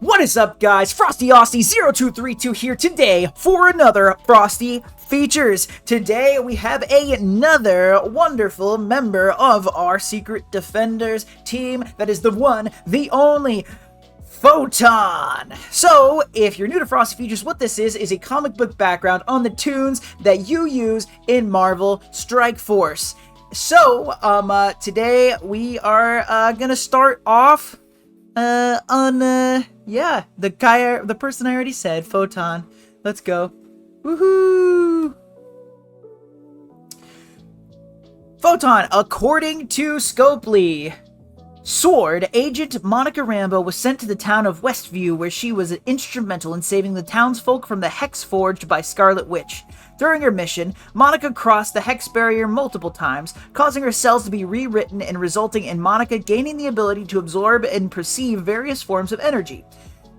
What is up, guys? Frosty Austy 0232 here today for another Frosty Features. Today we have another wonderful member of our Secret Defenders team that is the one, the only Photon. So, if you're new to Frosty Features, what this is a comic book background on the tunes that you use in Mar-Vell Strike Force. So, today we are gonna start off the person I already said, Photon. Let's go. Woohoo! Photon, according to Scopely, Sword, Agent Monica Rambeau was sent to the town of Westview, where she was instrumental in saving the townsfolk from the hex forged by Scarlet Witch. During her mission, Monica crossed the hex barrier multiple times, causing her cells to be rewritten and resulting in Monica gaining the ability to absorb and perceive various forms of energy,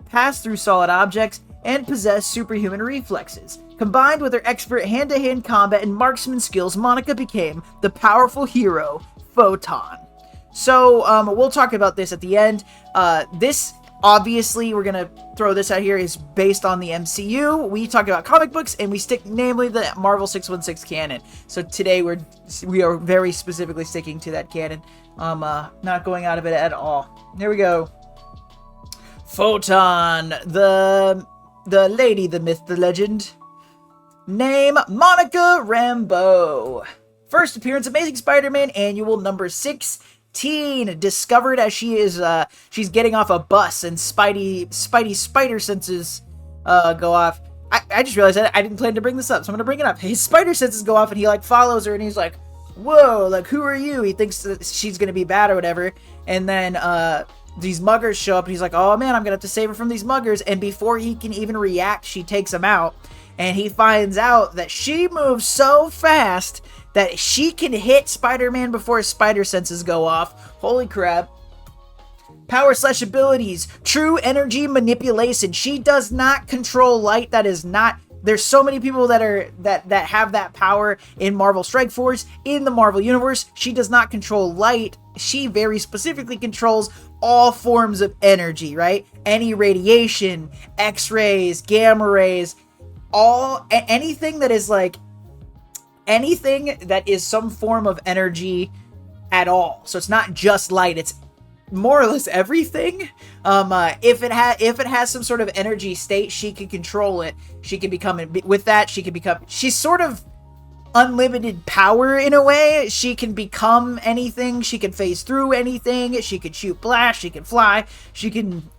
pass through solid objects, and possess superhuman reflexes. Combined with her expert hand-to-hand combat and marksman skills, Monica became the powerful hero, Photon. So, we'll talk about this at the end. This, obviously, we're gonna throw this out here, is based on the MCU. We talk about comic books, and we stick, namely, the Mar-Vell 616 canon. So today, we are very specifically sticking to that canon. Not going out of it at all. Here we go. Photon, the lady, the myth, the legend. Name, Monica Rambeau. First appearance, Amazing Spider-Man Annual number 16. Discovered as she is, she's getting off a bus and Spidey spider senses, go off. I just realized I didn't plan to bring this up, so I'm gonna bring it up. His spider senses go off and he, like, follows her and he's like, whoa, like, who are you? He thinks that she's gonna be bad or whatever. And then, these muggers show up and he's like, oh man, I'm gonna have to save her from these muggers. And before he can even react, she takes him out. And he finds out that she moves so fast that she can hit Spider-Man before his spider senses go off. Holy crap. Power / abilities. True energy manipulation. She does not control light. That is not... There's so many people that have that power in Mar-Vell Strike Force. In the Mar-Vell universe, she does not control light. She very specifically controls all forms of energy, right? Any radiation, X-rays, gamma rays, anything that is like... anything that is some form of energy at all. So it's not just light, it's more or less everything. If it has some sort of energy state, she can control it. She can become, with that, she's sort of unlimited power in a way. She can become anything. She can phase through anything. She can shoot blast. She can fly. She can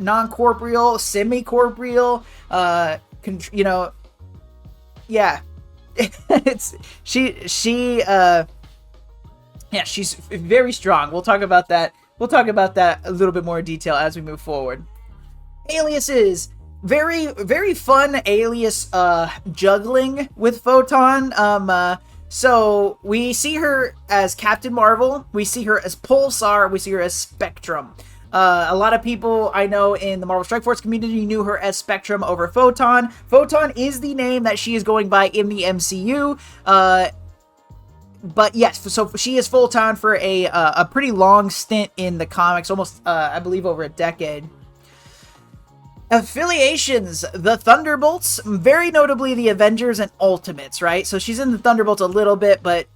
non-corporeal, semi-corporeal, yeah. She's very strong. We'll talk about that a little bit more in detail as we move forward. Aliases. Very, very fun alias juggling with Photon. So we see her as Captain Mar-Vell, we see her as Pulsar, we see her as Spectrum. A lot of people I know in the Mar-Vell Strike Force community knew her as Spectrum over Photon. Photon is the name that she is going by in the MCU. But yes, so she is Photon for a pretty long stint in the comics, almost, I believe, over a decade. Affiliations, the Thunderbolts, very notably the Avengers and Ultimates, right? So she's in the Thunderbolts a little bit, but,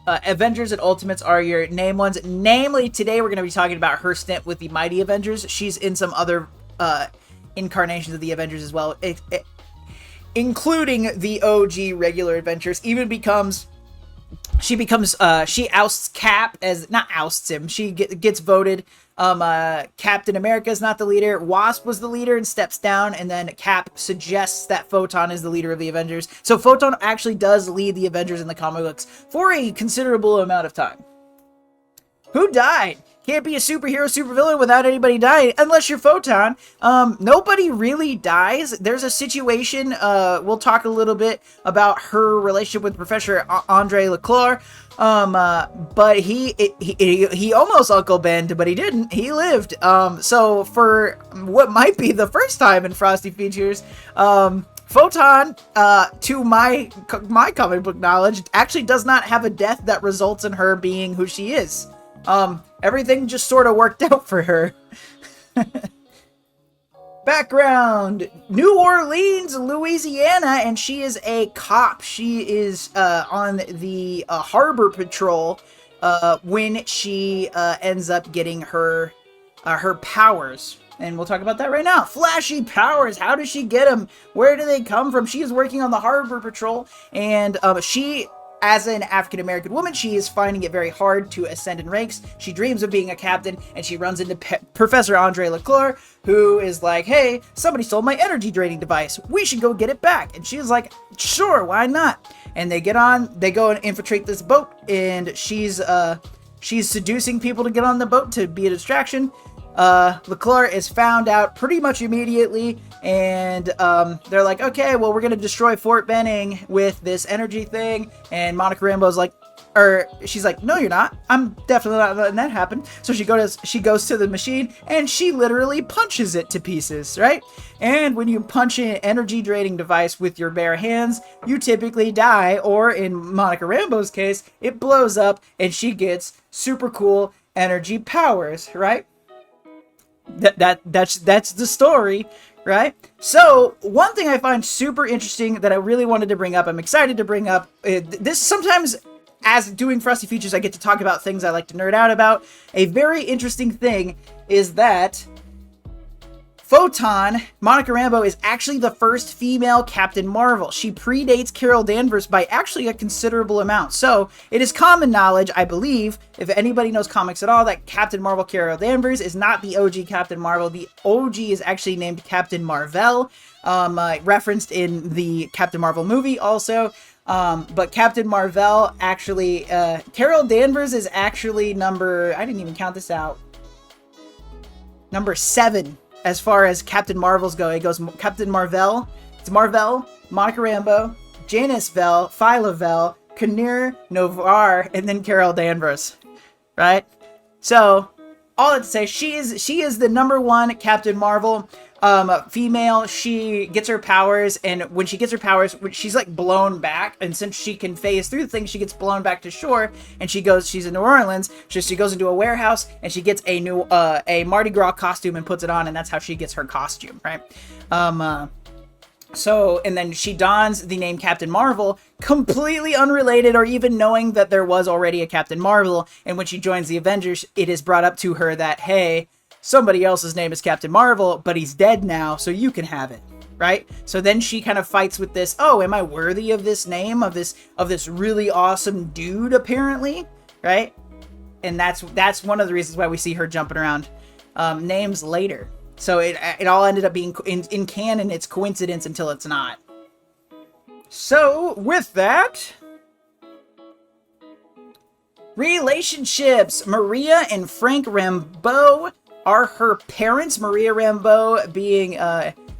Avengers and Ultimates are your name ones. Namely, today we're going to be talking about her stint with the Mighty Avengers. She's in some other incarnations of the Avengers as well, including the OG regular Avengers. She ousts Cap as, not ousts him, she gets voted. Captain America is not the leader. Wasp was the leader and steps down, and then Cap suggests that Photon is the leader of the Avengers. So Photon actually does lead the Avengers in the comic books for a considerable amount of time. Who died? Can't be a superhero, supervillain without anybody dying, unless you're Photon. Nobody really dies. There's a situation, we'll talk a little bit about her relationship with Professor Andre Leclerc. But he almost Uncle Benned, but he didn't. He lived. So for what might be the first time in Frosty Features, Photon, to my comic book knowledge, actually does not have a death that results in her being who she is. everything just sort of worked out for her. Background, New Orleans, Louisiana, and she is a cop. She is on the harbor patrol when she ends up getting her powers. And we'll talk about that right now. Flashy powers. How does she get them? Where do they come from? She is working on the harbor patrol, and she, as an African-American woman, she is finding it very hard to ascend in ranks. She dreams of being a captain, and she runs into Professor Andre Leclerc, who is like, hey, somebody stole my energy draining device. We should go get it back. And she's like, sure, why not? And they go and infiltrate this boat, and she's seducing people to get on the boat to be a distraction. Leclerc is found out pretty much immediately, and they're like, okay, well, we're gonna destroy Fort Benning with this energy thing. And Monica Rambeau's like, she's like, no, you're not. I'm definitely not letting that happen. So she goes to the machine, and she literally punches it to pieces, right? And when you punch an energy draining device with your bare hands, you typically die, or in Monica Rambeau's case, it blows up, and she gets super cool energy powers, right? That's the story, right? So one thing I find super interesting that I really wanted to bring up, I'm excited to bring up, this sometimes as doing Frosty features, I get to talk about things I like to nerd out about. A very interesting thing is that Photon, Monica Rambeau, is actually the first female Captain Mar-Vell. She predates Carol Danvers by actually a considerable amount. So it is common knowledge, I believe, if anybody knows comics at all, that Captain Mar-Vell Carol Danvers is not the OG Captain Mar-Vell. The OG is actually named Captain Mar-Vell, referenced in the Captain Mar-Vell movie also. But Captain Mar-Vell actually, Carol Danvers is actually I didn't even count this out, number 7. As far as Captain Marvels go, it goes Captain Mar-Vell, it's Mar-Vell, Monica Rambeau, Genis-Vell, Phyla-Vell, Kinnear, Novar, and then Carol Danvers, right? So, all that to say, she is the number 1 Captain Mar-Vell female. She gets her powers, and when she gets her powers, she's like blown back, and since she can phase through things, she gets blown back to shore, and she's in New Orleans, so she goes into a warehouse, and she gets a new a Mardi Gras costume and puts it on, and that's how she gets her costume, right? So, and then she dons the name Captain Mar-Vell, completely unrelated or even knowing that there was already a Captain Mar-Vell, and when she joins the Avengers, it is brought up to her that, hey, somebody else's name is Captain Mar-Vell, but he's dead now, so you can have it, right? So then she kind of fights with this, oh, am I worthy of this name, of this really awesome dude, apparently, right? And that's one of the reasons why we see her jumping around names later. So it all ended up being, in canon, it's coincidence until it's not. So, with that, relationships. Maria and Frank Rambeau are her parents. Maria Rambeau being,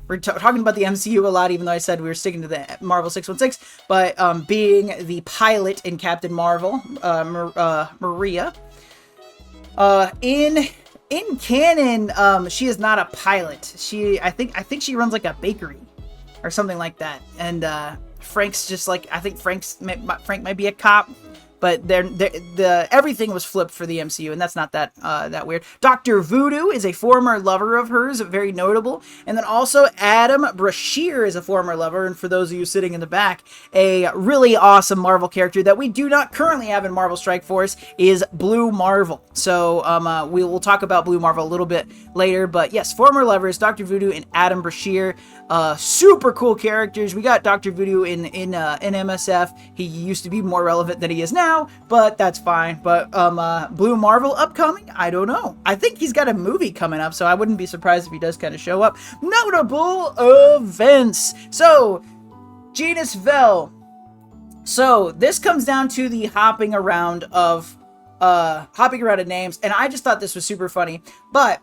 we're talking about the MCU a lot, even though I said we were sticking to the Marvel 616, but being the pilot in Captain Mar-Vell, Maria. In canon, she is not a pilot. I think she runs like a bakery or something like that. And Frank's just like, I think Frank might be a cop. But everything was flipped for the MCU, and that's not that weird. Dr. Voodoo is a former lover of hers, very notable. And then also Adam Brashear is a former lover, and for those of you sitting in the back, a really awesome Marvel character that we do not currently have in Marvel Strike Force is Blue Mar-Vell. So we will talk about Blue Mar-Vell a little bit later, but yes, former lovers, Dr. Voodoo and Adam Brashear. Super cool characters. We got Dr. Voodoo in MSF. He used to be more relevant than he is now, but that's fine. But Blue Mar-Vell upcoming? I don't know. I think he's got a movie coming up, so I wouldn't be surprised if he does kind of show up. Notable events. So, Genis-Vell. So, this comes down to the hopping around of names, and I just thought this was super funny. But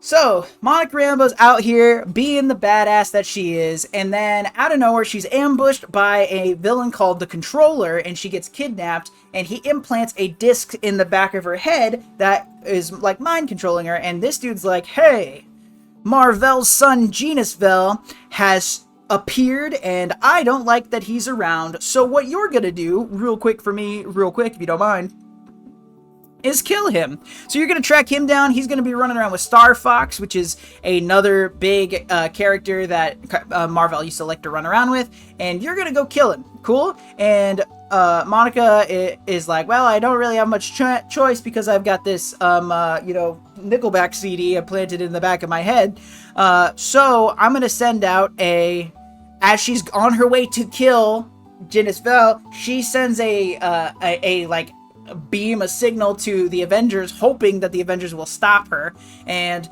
so, Monica Rambeau's out here being the badass that she is, and then out of nowhere, she's ambushed by a villain called the Controller, and she gets kidnapped, and he implants a disc in the back of her head that is like mind controlling her, and this dude's like, hey, Mar-Vell's son Genis-Vell has appeared, and I don't like that he's around, so what you're gonna do, real quick for me, real quick, if you don't mind, is kill him. So you're going to track him down. He's going to be running around with Star Fox, which is another big character that Mar-Vell used to like to run around with, and you're going to go kill him. Cool? And Monica is like, well, I don't really have much choice because I've got this, Nickelback CD planted in the back of my head. So I'm going to send out as she's on her way to kill Genis-Vell, she sends a signal to the Avengers, hoping that the Avengers will stop her and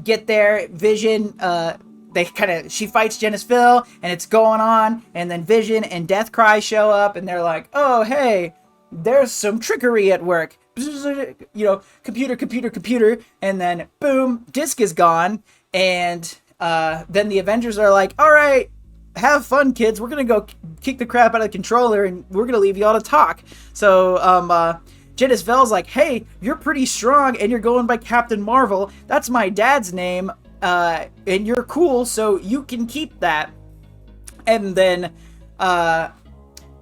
get there. Vision, she fights Genis-Vell, and it's going on, and then Vision and Deathcry show up, and they're like, oh, hey, there's some trickery at work. Computer, and then boom, Disc is gone, and then the Avengers are like, all right, have fun, kids. We're gonna go kick the crap out of the controller, and we're gonna leave y'all to talk. So Genis-Vell's like, hey, you're pretty strong, and you're going by Captain Mar-Vell. That's my dad's name, and you're cool, so you can keep that. And then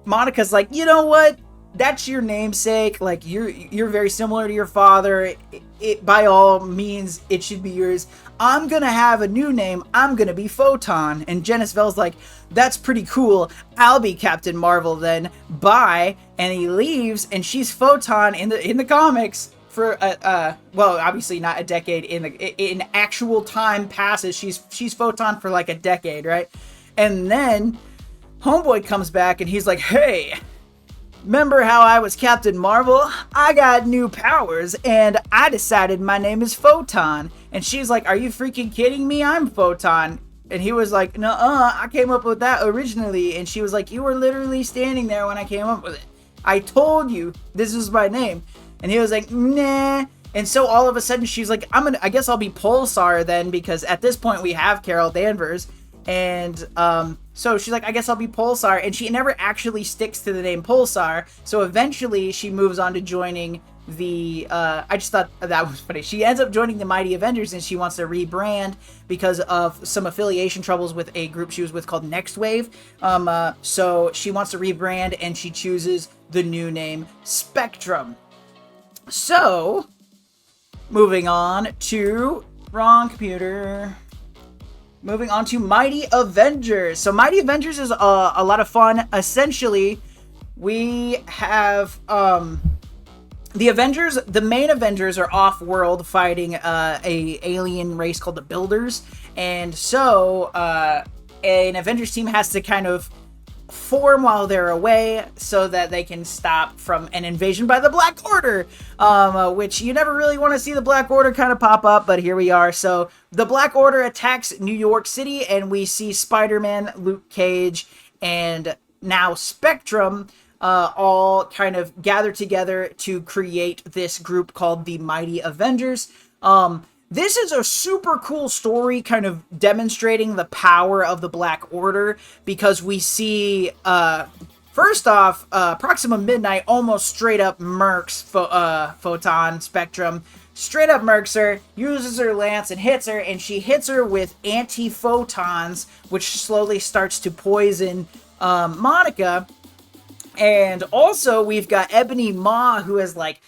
Monica's like, you know what? That's your namesake. Like, you're very similar to your father. It by all means, it should be yours. I'm gonna have a new name. I'm gonna be Photon. And Genis-Vell's like, that's pretty cool. I'll be Captain Mar-Vell then. Bye. And he leaves, and she's Photon in the comics for obviously not a decade. In actual time passes, she's Photon for like a decade, right? And then Homeboy comes back, and he's like, hey, remember how I was Captain Mar-Vell? I got new powers, and I decided my name is Photon. And she's like, are you freaking kidding me? I'm Photon. And he was like, nuh-uh, I came up with that originally. And she was like, you were literally standing there when I came up with it. I told you this is my name. And he was like, nah. And so all of a sudden she's like, I guess I'll be Pulsar then, because at this point we have Carol Danvers. And so she's like, I guess I'll be Pulsar. And she never actually sticks to the name Pulsar. So eventually she moves on to joining the, I just thought that was funny. She ends up joining the Mighty Avengers, and she wants to rebrand because of some affiliation troubles with a group she was with called Next Wave. So she wants to rebrand, and she chooses the new name Spectrum. So, moving on to Mighty Avengers. So Mighty Avengers is a lot of fun. Essentially, we have the Avengers. The main Avengers are off-world fighting a alien race called the Builders, and so an Avengers team has to kind of form while they're away so that they can stop from an invasion by the Black Order, which you never really want to see the Black Order kind of pop up, but here we are. So the Black Order attacks New York City, and we see Spider-Man, Luke Cage, and now Spectrum all kind of gather together to create this group called the Mighty Avengers. This is a super cool story kind of demonstrating the power of the Black Order, because we see, first off, Proxima Midnight almost straight up murks Photon Spectrum. Straight up murks her, uses her lance and hits her, and she hits her with anti-photons, which slowly starts to poison Monica. And also, we've got Ebony Maw, who has, like,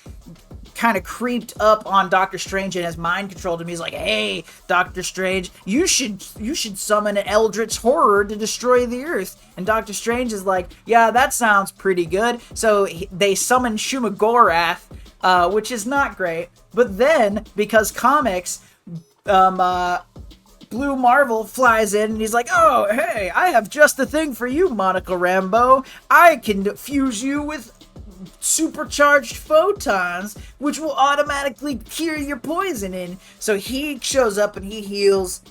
kind of creeped up on Doctor Strange and has mind controlled him. He's like, hey, Doctor Strange, you should summon an eldritch horror to destroy the Earth. And Doctor Strange is like, yeah, that sounds pretty good. So they summon Shumagorath, which is not great. But then, because comics, Blue Mar-Vell flies in, and he's like, oh, hey, I have just the thing for you, Monica Rambeau. I can fuse you with supercharged photons, which will automatically cure your poisoning. So he shows up, and he heals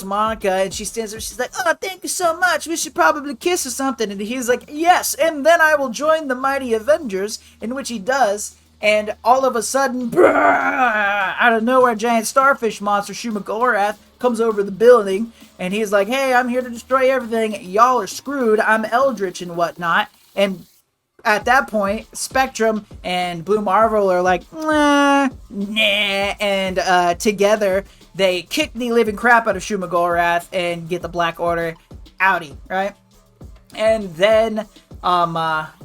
Monica, and she stands there, she's like, oh, thank you so much, we should probably kiss or something. And he's like, yes, and then I will join the Mighty Avengers, in which he does. And all of a sudden, out of nowhere, giant starfish monster Shumagorath comes over the building, and he's like, hey, I'm here to destroy everything, y'all are screwed, I'm eldritch and whatnot. And at that point, Spectrum and Blue Mar-Vell are like, nah, and together they kick the living crap out of Shumagorath and get the Black Order outie, right? And then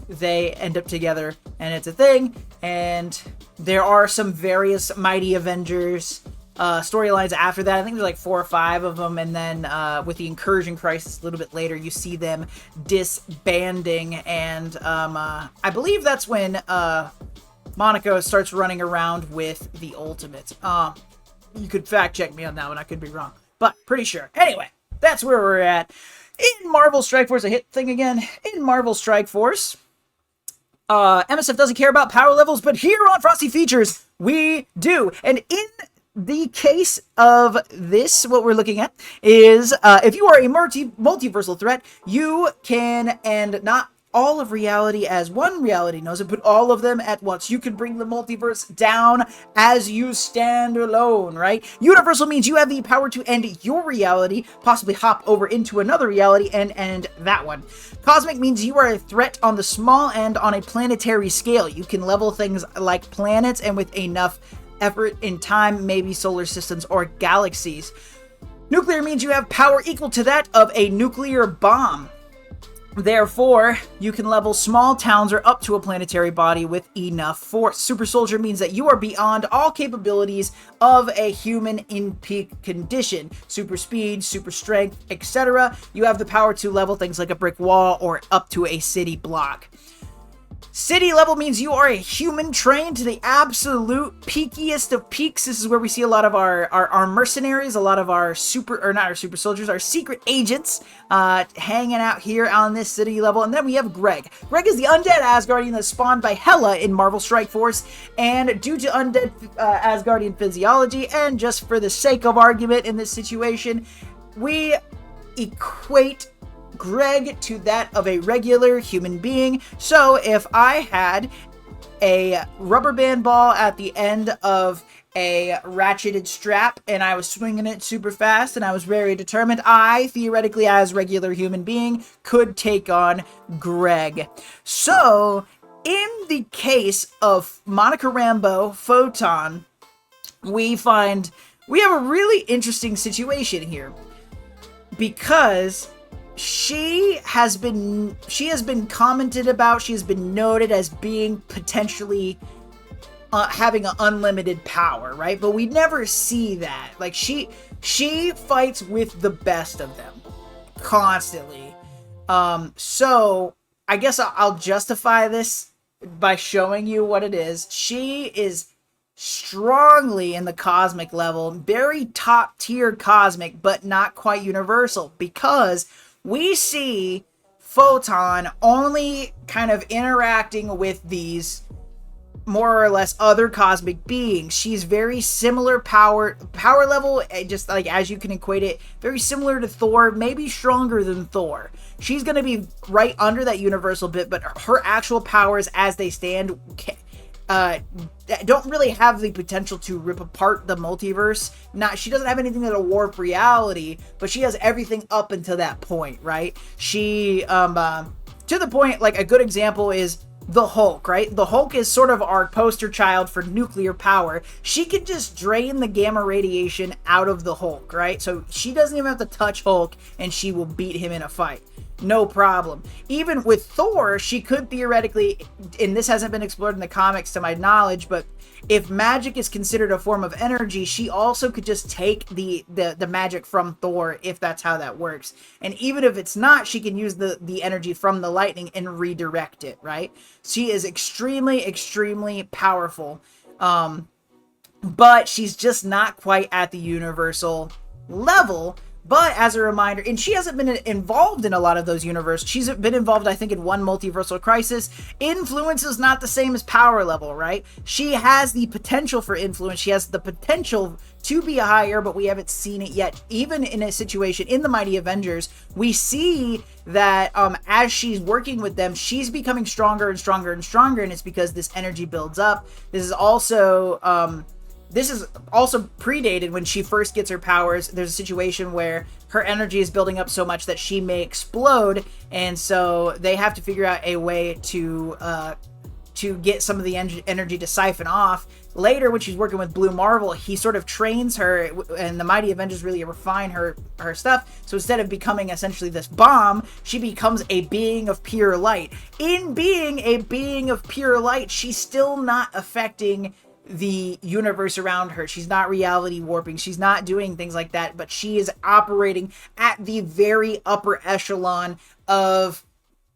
they end up together, and it's a thing. And there are some various Mighty Avengers storylines after that. I think there's like 4 or 5 of them, and then with the Incursion Crisis a little bit later, you see them disbanding, and I believe that's when Monica starts running around with the Ultimates. You could fact check me on that one, I could be wrong, but pretty sure. Anyway, that's where we're at. In Mar-Vell Strike Force, I hit thing again. In Mar-Vell Strike Force, MSF doesn't care about power levels, but here on Frosty Features, we do. And in the case of this, what we're looking at is, if you are a multiversal threat, you can, and not all of reality as one reality knows it, but all of them at once. You can bring the multiverse down as you stand alone, right? Universal means you have the power to end your reality, possibly hop over into another reality and end that one. Cosmic means you are a threat on the small end on a planetary scale. You can level things like planets, and with enough effort in time, maybe solar systems or galaxies. Nuclear means you have power equal to that of a nuclear bomb. Therefore, you can level small towns or up to a planetary body with enough force. Super Soldier means that you are beyond all capabilities of a human in peak condition. Super speed, super strength, etc. You have the power to level things like a brick wall or up to a city block. City level means you are a human trained to the absolute peakiest of peaks. This is where we see a lot of our mercenaries, a lot of our not our super soldiers, our secret agents hanging out here on this city level. And then we have Greg. Greg is the undead Asgardian that's spawned by Hela in Mar-Vell Strike Force. And due to undead Asgardian physiology, and just for the sake of argument in this situation, we equate Greg to that of a regular human being. So if I had a rubber band ball at the end of a ratcheted strap and I was swinging it super fast and I was very determined, I theoretically, as regular human being, could take on Greg. So in the case of Monica Rambeau Photon, we have a really interesting situation here, because she has been commented about, she has been noted as being potentially having an unlimited power, right? But we never see that. Like, she fights with the best of them constantly. So I guess I'll justify this by showing you what it is. She is strongly in the cosmic level, very top tier cosmic, but not quite universal, because we see Photon only kind of interacting with these more or less other cosmic beings. She's very similar power level, just like as you can equate it, very similar to Thor, maybe stronger than Thor. She's going to be right under that universal bit, but her actual powers as they stand don't really have the potential to rip apart the multiverse. She doesn't have anything that'll warp reality, but she has everything up until that point, right? She, to the point, like a good example is the Hulk, right? The Hulk is sort of our poster child for nuclear power. She can just drain the gamma radiation out of the Hulk, right? So she doesn't even have to touch Hulk and she will beat him in a fight. No problem. Even with Thor, she could theoretically, and this hasn't been explored in the comics to my knowledge, but if magic is considered a form of energy, she also could just take the magic from Thor, if that's how that works. And even if it's not, she can use the energy from the lightning and redirect it, right? She is extremely, extremely powerful. But she's just not quite at the universal level. But as a reminder, and she hasn't been involved in a lot of those universes. She's been involved, I think, in one multiversal crisis. Influence is not the same as power level, right? She has the potential for influence. She has the potential to be higher, but we haven't seen it yet. Even in a situation in the Mighty Avengers, we see that as she's working with them, she's becoming stronger and stronger and stronger, and it's because this energy builds up. This is also predated when she first gets her powers. There's a situation where her energy is building up so much that she may explode, and so they have to figure out a way to get some of the energy to siphon off. later, when she's working with Blue Mar-Vell, he sort of trains her, and the Mighty Avengers really refine her stuff. So instead of becoming essentially this bomb, she becomes a being of pure light. In being a being of pure light, she's still not affecting the universe around her. She's not reality warping. She's not doing things like that, but she is operating at the very upper echelon of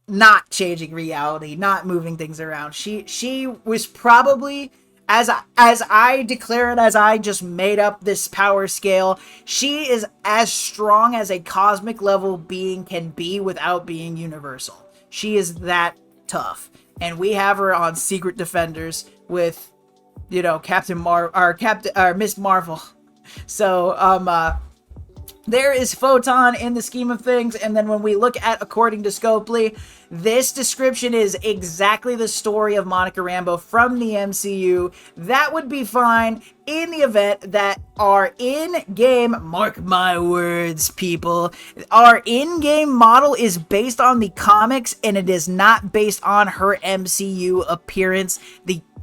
not changing reality, not moving things around. She was probably, as I declare it, as I just made up this power scale, she is as strong as a cosmic level being can be without being universal. She is that tough. And we have her on Secret Defenders with, you know, Miss Mar-Vell. So, there is Photon in the scheme of things, and then when we look at According to Scopely, this description is exactly the story of Monica Rambeau from the MCU. That would be fine in the event that our in-game, mark my words, people, our in-game model is based on the comics, and it is not based on her MCU appearance.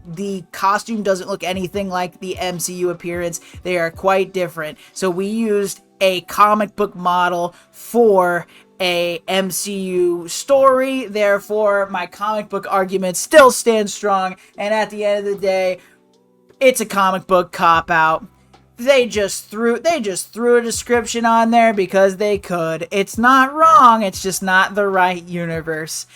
The costume doesn't look anything like the MCU appearance. They are quite different. So we used a comic book model for a MCU story. Therefore, my comic book argument still stands strong. And at the end of the day, it's a comic book cop-out. They just threw a description on there because they could. It's not wrong. It's just not the right universe.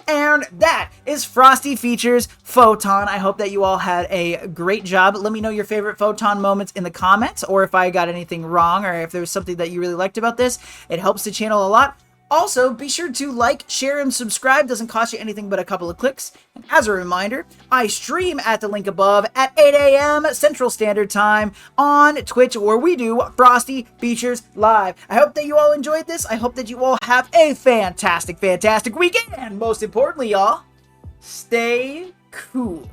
And that is Frosty Features Photon. I hope that you all had a great job. Let me know your favorite Photon moments in the comments, or if I got anything wrong, or if there was something that you really liked about this. It helps the channel a lot. Also, be sure to like, share, and subscribe. Doesn't cost you anything but a couple of clicks. And as a reminder, I stream at the link above at 8 a.m. Central Standard Time on Twitch, where we do Frosty Features Live. I hope that you all enjoyed this. I hope that you all have a fantastic weekend. And most importantly, y'all, stay cool.